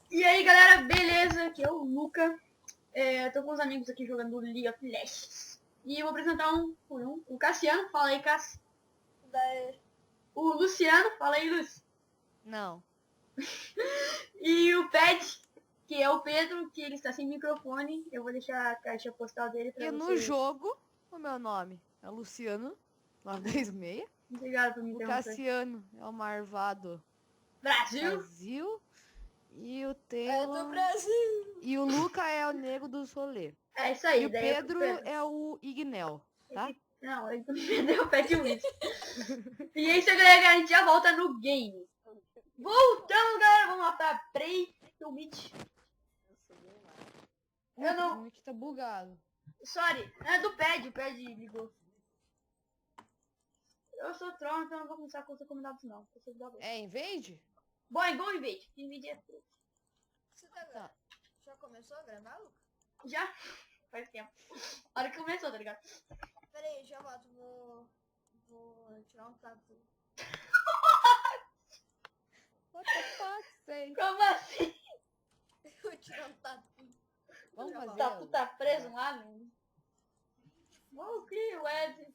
E aí galera, beleza? Aqui é o Luca. Tô com uns amigos aqui jogando League of Legends. E eu vou apresentar um por um. O Cassiano, fala aí, Cass. Daí... O Luciano, fala aí, Luci. Não. E o Pet, que é o Pedro, que ele está sem microfone. Eu vou deixar a caixa postal dele pra E você. no jogo, o meu nome é Luciano, 926. Obrigado por me O interromper. Cassiano é o Marvado Brasil! Brasil. E o É do Taylor... Brasil. E o Luca é o nego do rolê. É isso aí. E o daí Pedro é o Ignel, tá? Não, ele perdeu o Pet Wins. E é isso aí, galera. A gente já volta no game. Voltamos, galera. Vamos lá pra Prey to Meet. Eu não. O mic tá bugado. Sorry, é do Pad, o Pad ligou. Eu sou troll, então não vou começar com o seu convidado não. Eu sou do É Invade? Bom, igual Invade. Invade é pro. Você tá... Já começou a gravar, Luca? Já? Faz tempo. A hora que começou, tá ligado? Pera aí, já volto. Vou tirar um tatu. What the fuck, say? Como assim? Vou tirar um tatu. Vamos Já fazer. volto. Tatu tá preso lá, né? O que, Ed?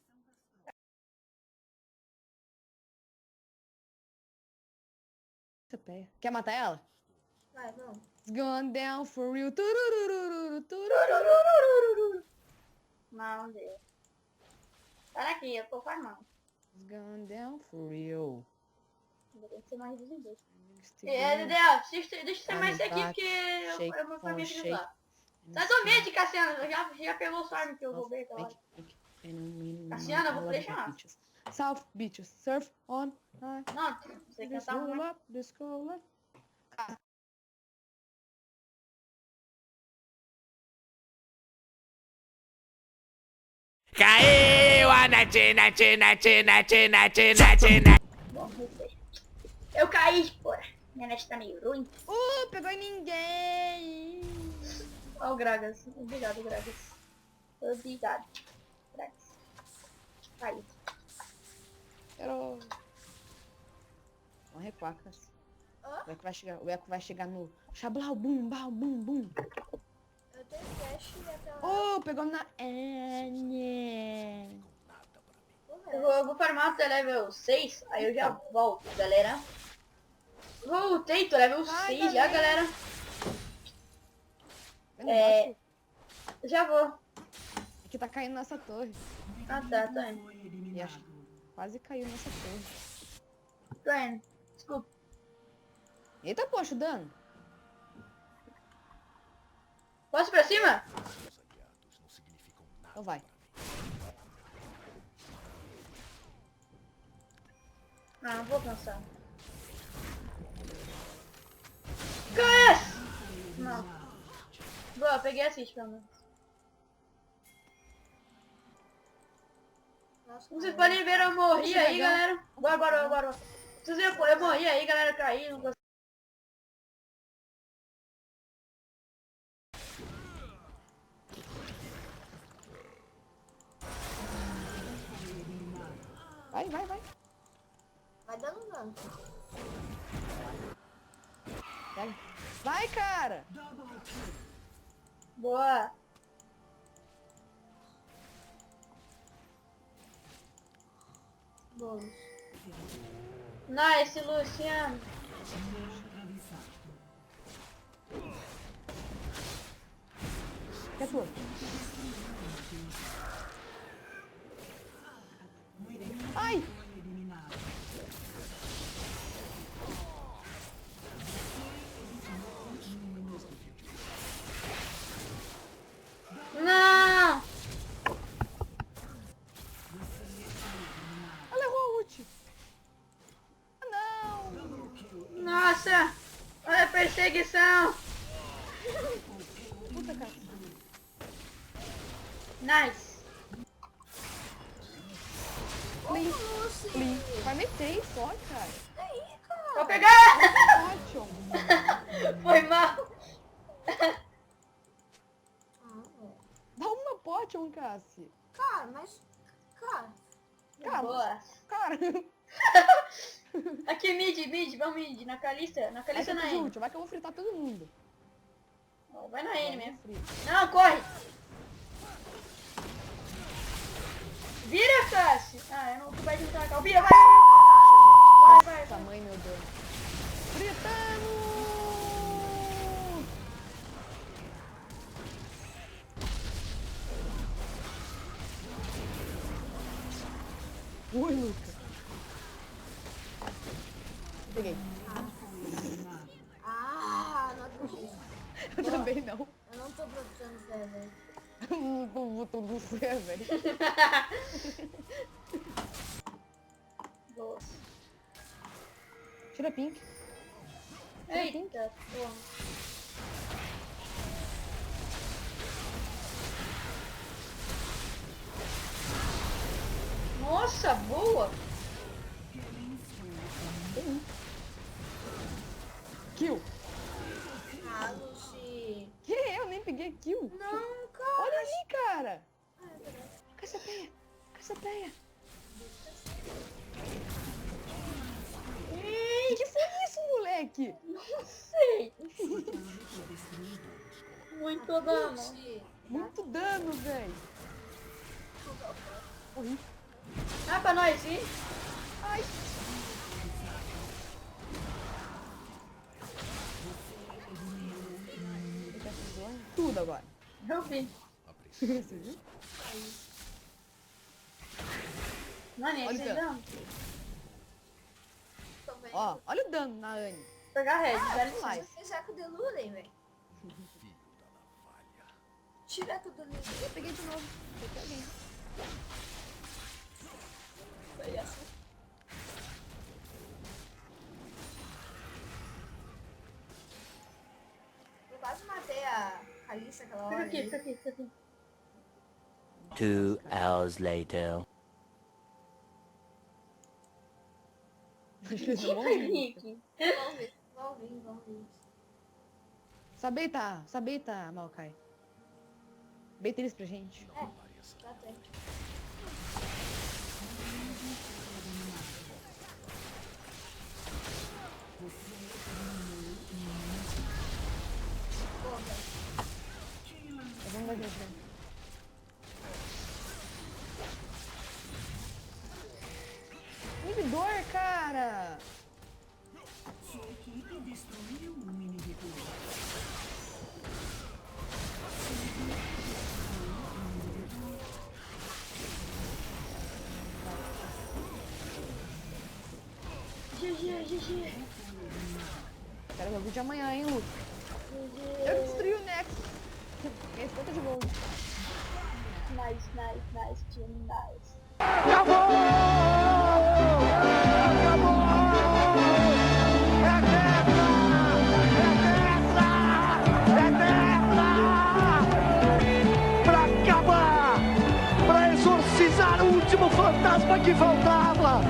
Quer matar ela? Vai, vamos. It's gone down for real. Tururururu, turururu. Não, Deus. Para aqui, eu tô farmando. It's gone down for real. Deveria ser mais visible. Stick Dedé, deixa eu ser Ah, mais me aqui bate. porque Shake, eu vou pra minha shake. lá. Sai do ambiente, Cassiano. Já pegou o farm que eu roubei aquela hora. Cassiano, eu vou deixar. South Beaches, surf on high. Não, você Let's cantar roll uma. up, let's go up. Caiu a net. Bom, não sei. Eu caí, porra. Minha net tá meio ruim. Pegou em ninguém. Ó o Gragas. Obrigado, Gragas. Obrigado. Gragas. Caí. Quero... Vamos recuar, Cassi. Hã? O Eco vai chegar no... Xablau, bum, bau, bum, bum. Eu tenho flash e até lá. Pegou na... N. Eu vou farmar até level 6, aí eu já volto, galera. Voltei, tô level 6 já, galera. Já vou. Aqui tá caindo nessa torre. Ah tá, tô indo. E acho que quase caiu nessa torre. Tô indo. Desculpa. Eita, poxa, o dano. Posso ir pra cima? Então vai. Ah, não vou cansar. Cara! Não. Boa, peguei assist pelo menos. Nossa, Vocês podem ver, eu morri aí, legal. galera. Bora. Vocês viram, eu morri aí, galera, caí, não consegui. Vai. vai dando dano. Pega. Vai, cara. Boa. Bônus. Nice, Luciano. Que é tua? Ai! Não! Ela errou a ult. Ah, não! Nossa! Olha a perseguição! Puta, cara. Nice! Plim. Farmei 3 só, cara. Aí, cara. Vou pegar! Potion. Foi mal! Dá uma potion, Cassi. Cara, mas... Cara... Cara, Boa! cara. Aqui, mid, vamos mid. Na Kalista Vai na que N. último, vai que eu vou fritar todo mundo. Ó, vai na N Vai, mesmo. frito. Não, corre! Vira, Cássio! Ah, eu não tô pedindo pra cá. Vira, vai! Vai. Nossa, mãe, meu Deus. Fritando! Ui, Luca. Peguei. Ah, não acredito. Eu também não. Eu não tô brotando fé, velho. Não tudo fé, velho. Boa. Tira pink. Eita, porra. Nossa, boa! Kill. Ah, Lucy. Que? Eu nem peguei kill. Não, cara. Olha ali, cara. Cassiopeia. Cassiopeia. Que foi isso, moleque? Não sei! Muito dano. Lucy. Muito dano, velho. Morri. Ah, pra nós ir? Ai. Ele tá zoando tudo agora. Eu vi. Você viu? Não, nem Olha sei o dano. dano. Tô vendo. Ó, olha o dano na Anne. Pegar red, Ah, dá eu licença. preciso fechar com o Deludem, velho. Tira com o Deludem. Eu peguei de novo. Peguei alguém. Foi assim. Eu quase matei a Kalista aquela hora. Fica ali. aqui. 2 hours later. Acho que eles não vão vir. Henrique. Vamos vir. Sabeita, Maokai. Beita eles pra gente. Já tem. Porra. Vamos dar gente. Inibidor, cara! GG. Quero ver o vídeo de amanhã, hein, Lu? Eu que destruí o Nexus. Ganhei 50 de gold. Nice, team, nice. Pra acabar! Pra exorcizar o último fantasma que faltava!